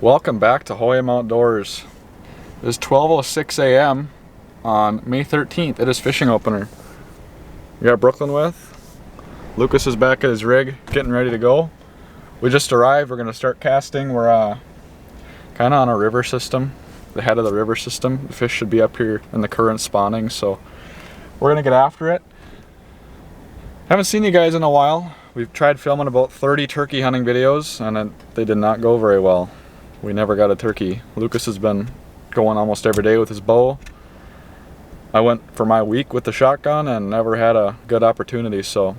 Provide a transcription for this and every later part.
Welcome back to Hoyam Outdoors. It is 12:06 a.m. on May 13th. It is fishing opener. We got Brooklyn with. Lucas is back at his rig, getting ready to go. We just arrived. We're going to start casting. We're kind of on a river system, the head of the river system. The fish should be up here in the current spawning, so we're going to get after it. Haven't seen you guys in a while. We've tried filming about 30 turkey hunting videos, and they did not go very well. We never got a turkey. Lucas has been going almost every day with his bow. I went for my week with the shotgun and never had a good opportunity, so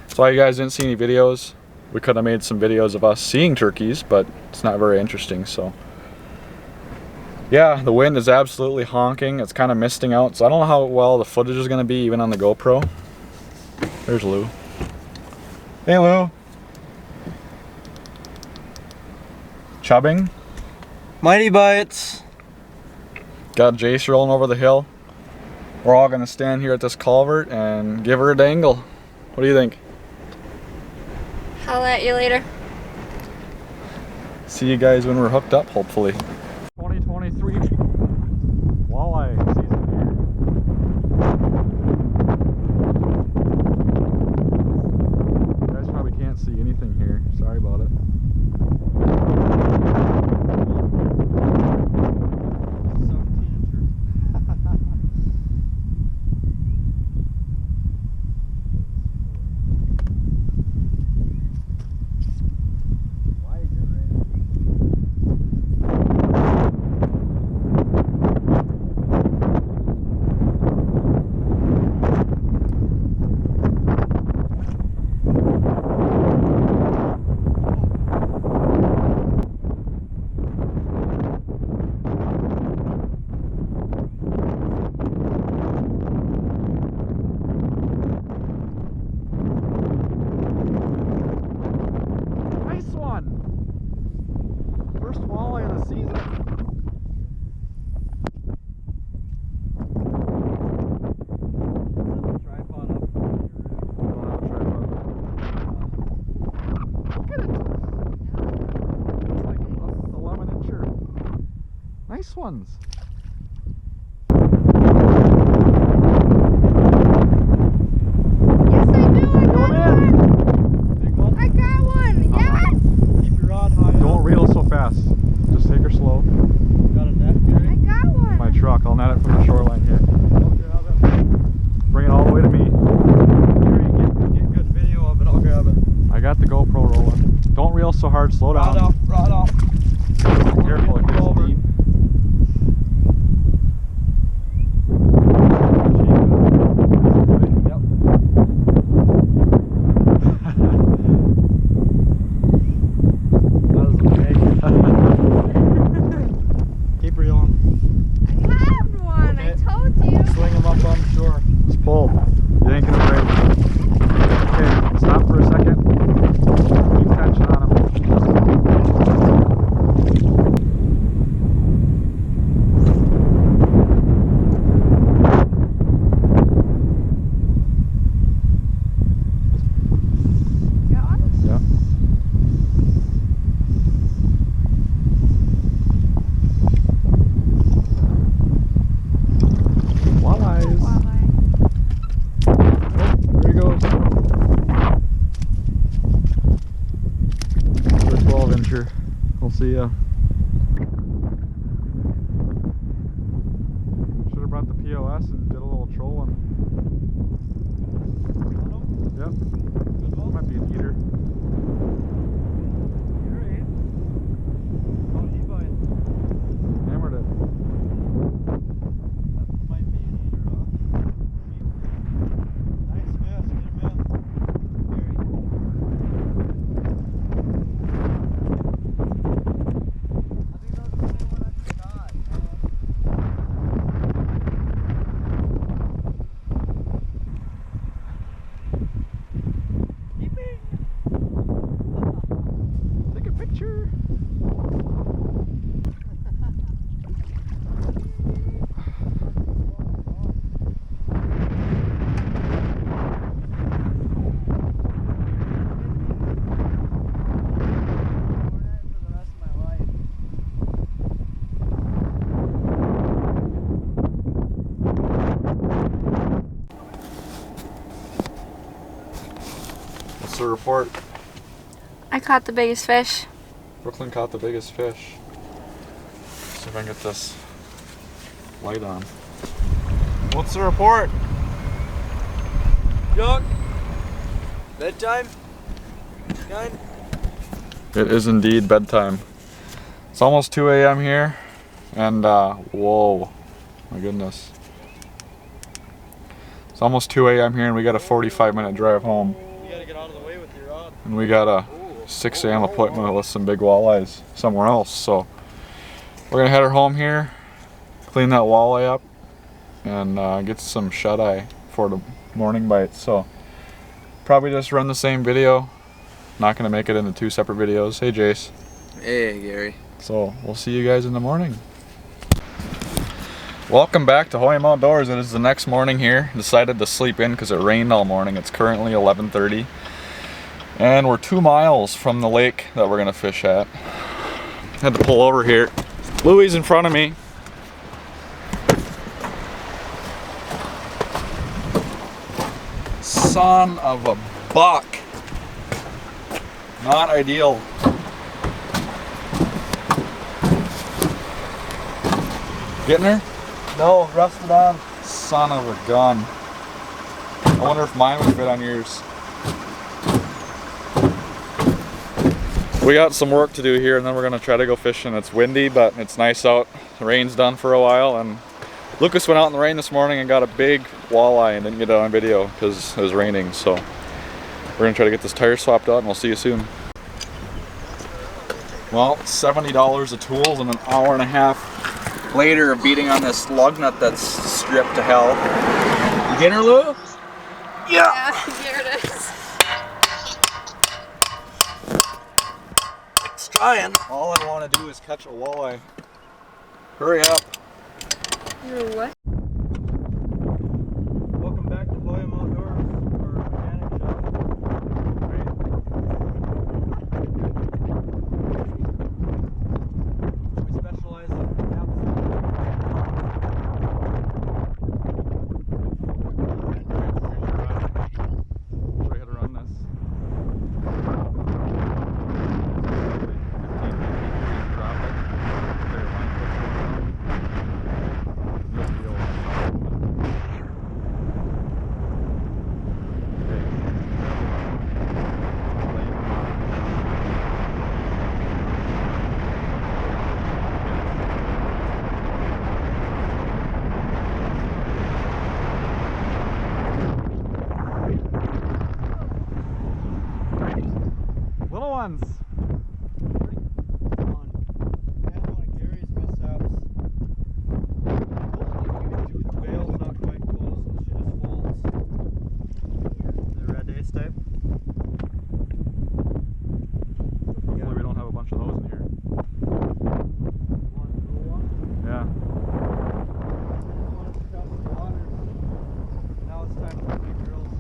that's why you guys didn't see any videos. We could have made some videos of us seeing turkeys, but it's not very interesting, so. Yeah, the wind is absolutely honking. It's kind of misting out, so I don't know how well the footage is going to be even on the GoPro. There's Lou. Hey, Lou. Chubbing. Mighty bites. Got Jace rolling over the hill. We're all gonna stand here at this culvert and give her a dangle. What do you think? I'll at you later. See you guys when we're hooked up, hopefully. 2023 walleye season here. You guys probably can't see anything here. Sorry about it. First walleye of the season. Tripod up. Look at it. It's like an 11-incher. Nice ones. Yes, I do. I got one. Yes. Keep your rod high. Don't reel so fast. Just take her slow. Got a net, Gary? I got one. My truck. I'll net it from the shoreline here. I'll grab it. Bring it all the way to me. Gary, get good video of it. I'll grab it. I got the GoPro rolling. Don't reel so hard. Slow down. Rod off. Careful, it gets deep. Yep. That is okay. Keep reeling. I have one. I Okay. told you. Swing them up on the shore. Just pull. You ain't gonna break. Okay, stop for a second. Keep tension on him. Got one? Yeah. Walleyes. Walleye. There he goes. Another 12-incher. We'll see ya. Should have brought the POS and did a little trolling. Yep. Might be an eater. Hammered it. What's the report? I caught the biggest fish. Brooklyn caught the biggest fish. See if I can get this light on. What's the report? Young. Bedtime? 9? It is indeed bedtime. It's almost 2 a.m. here, and whoa, my goodness. It's almost 2 a.m. here, and we got a 45-minute drive home. You gotta get out of the way with your rod. And we got a 6 a.m. appointment with some big walleyes somewhere else. So we're gonna head her home here, clean that walleye up, and get some shut-eye for the morning bites. So probably just run the same video. Not gonna make it into 2 separate videos. Hey Jace. Hey, Gary. So we'll see you guys in the morning. Welcome back to Hoyam Outdoors. It is the next morning here. Decided to sleep in because it rained all morning. It's currently 11:30. And we're 2 miles from the lake that we're gonna fish at. Had to pull over here. Louie's in front of me. Son of a buck. Not ideal. Getting her? No, rusted on. Son of a gun. I wonder if mine would fit on yours. We got some work to do here, and then we're gonna try to go fishing. It's windy, but it's nice out. The rain's done for a while, and Lucas went out in the rain this morning and got a big walleye and didn't get it on video because it was raining. So we're gonna try to get this tire swapped out, and we'll see you soon. Well, $70 of tools and an hour and a half later of beating on this lug nut that's stripped to hell. You get her, Lou? Yeah, here it is. It's trying. All I want to do is catch a walleye. Hurry up. You're what? Welcome back to Hoyam Outdoors, our mechanic shop. We specialize in Should I hit her on this? 15 drop it. There, line puts it down. You'll feel it. Little ones. Hopefully we don't have a bunch of those in here. Yeah. Now it's time for big drills.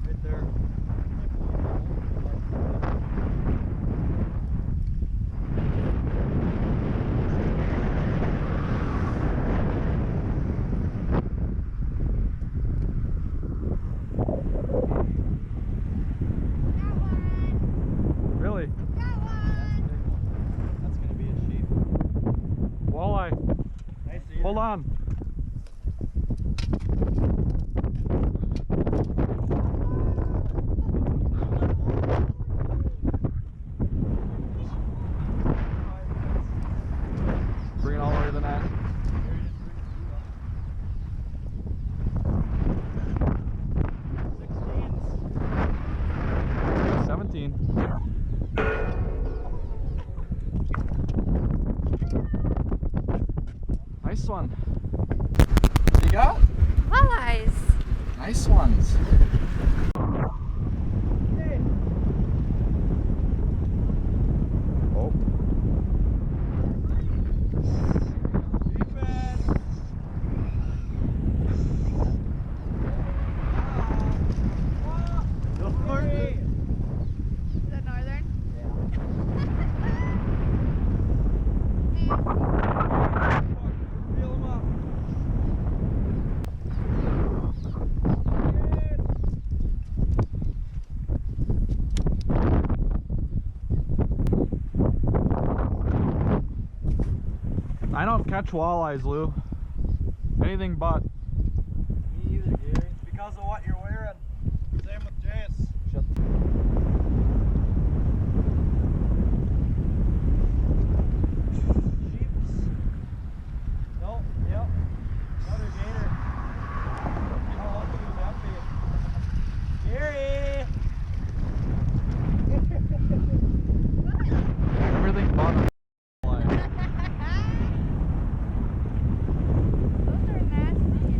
Right there. Really? That's gonna be a sheep. Walleye. Nice to you. Hold on. Bring it all the way to the net. 17. Nice one. What you got? Walleyes. Nice ones. Oh. Is that northern? I don't catch walleyes, Lou. Anything but. Me either, Gary. It's because of what you're wearing. Same with Jace. Shut Sheeps. Nope, yep. Another gator. How lucky would that be? Gary! everything but a walleye. Those are nasty.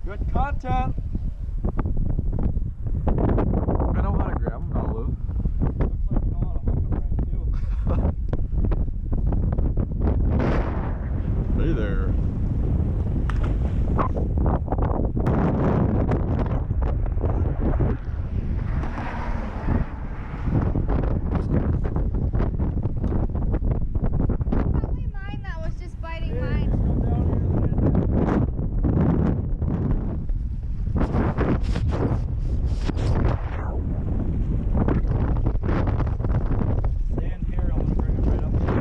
Good content. I know how to grab them now, Lou. Looks like you know how to hook them right too. Hey there. Probably mine that was just biting mine. Come down here Stand here, I'm gonna bring it right up to you.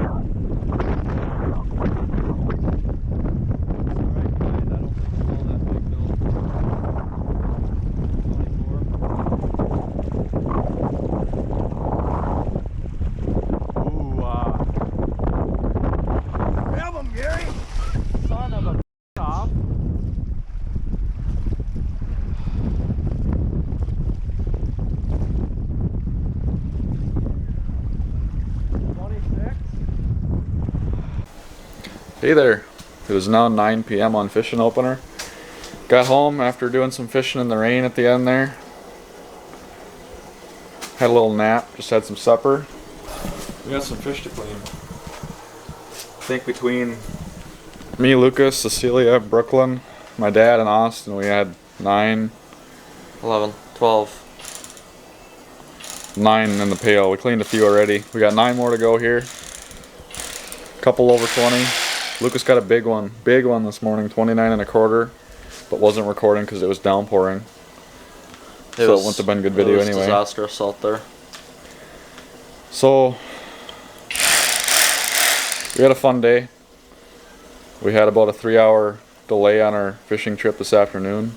Alright, guys, I don't think it's all that big though. 24. Ooh, Grab him, Gary! Son of a off. Hey there. It is now 9 p.m. on fishing opener. Got home after doing some fishing in the rain at the end there. Had a little nap, just had some supper. We got some fish to clean. I think between me, Lucas, Cecilia, Brooklyn, my dad, and Austin, we had 9 11, 12. in the pail. We cleaned a few already. We got 9 more to go here. Couple over 20. Lucas got a big one this morning, 29 1/4, but wasn't recording because it was downpouring. So it wouldn't have been good video anyway. Disastrous out there. So we had a fun day. We had about a 3-hour delay on our fishing trip this afternoon.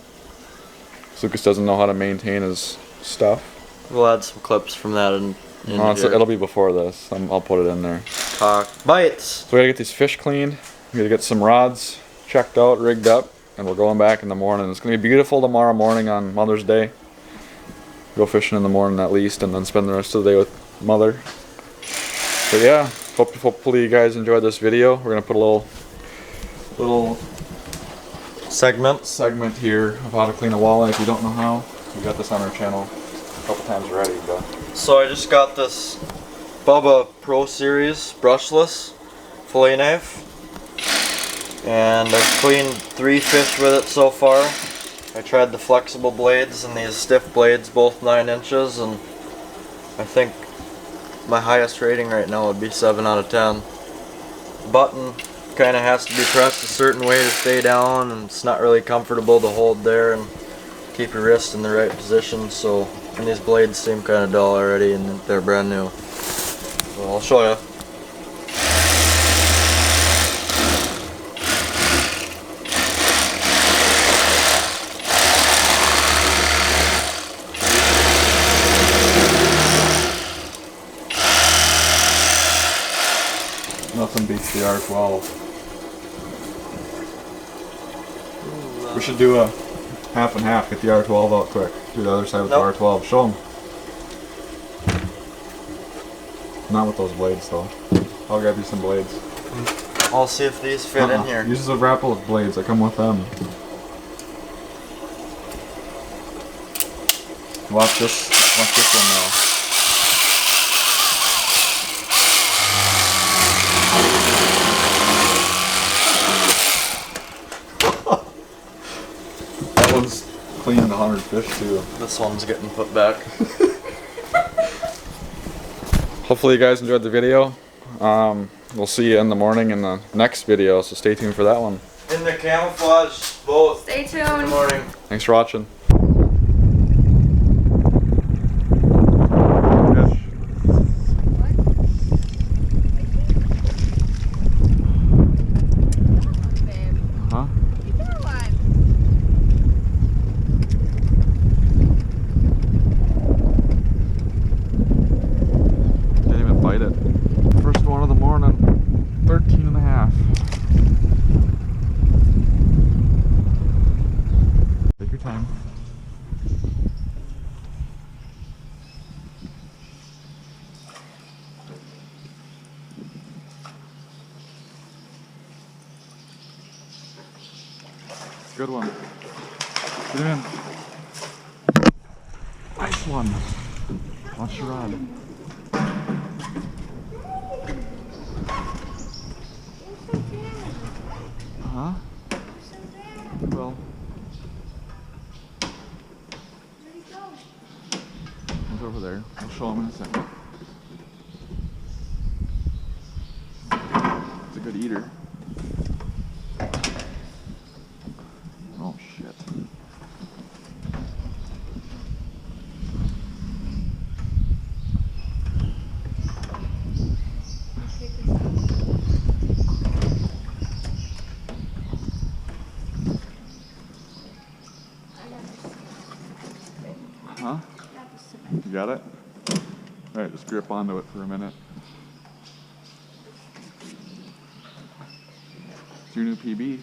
Lucas doesn't know how to maintain his stuff. We'll add some clips from that in Oh, it'll be before this. I'll put it in there. Cock bites. So we gotta get these fish cleaned. We gotta get some rods checked out, rigged up, and we're going back in the morning. It's gonna be beautiful tomorrow morning on Mother's Day. Go fishing in the morning at least, and then spend the rest of the day with Mother. But yeah, hopefully you guys enjoyed this video. We're gonna put a little segment here of how to clean a walleye if you don't know how. We got this on our channel a couple times already, but So I just got this Bubba Pro Series brushless fillet knife, and I've cleaned 3 fish with it so far. I tried the flexible blades and these stiff blades, both 9 inches, and I think my highest rating right now would be 7 out of 10. Button kind of has to be pressed a certain way to stay down, and it's not really comfortable to hold there and keep your wrist in the right position. So, and these blades seem kind of dull already, and they're brand new. So I'll show you. nothing beats the R12. We should do a half and half. Get the R12 out quick. Do the other side with the R12. Show them. Not with those blades though. I'll grab you some blades. I'll see if these fit in here. Use the Rapala blades that come with them. Watch this one now. That one's cleaned 100 fish too. This one's getting put back. Hopefully you guys enjoyed the video. We'll see you in the morning in the next video, so stay tuned for that one. In the camouflage boat. Stay tuned. Good morning. Thanks for watching. excited. First one of the morning, 13 and a half. Take your time. Good one. Get in. Nice one. Watch your rod. Huh? Well. He's over there. I'll show him in a second. He's a good eater. Oh shit. Huh? You got it? Alright, just grip onto it for a minute. It's your new PB.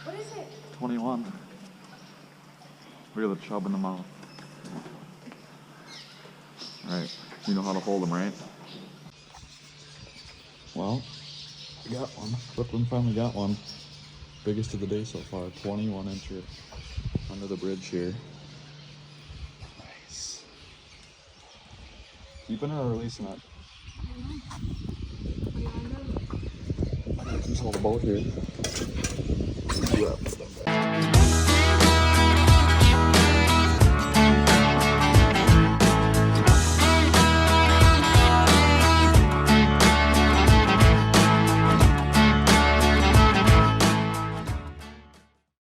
What is it? 21. Look at the chub in the mouth. Alright, you know how to hold them, right? Well, we got one. Brooklyn finally got one. Biggest of the day so far, 21 incher under the bridge here. Nice. Keeping it or releasing it? Just hold the boat here.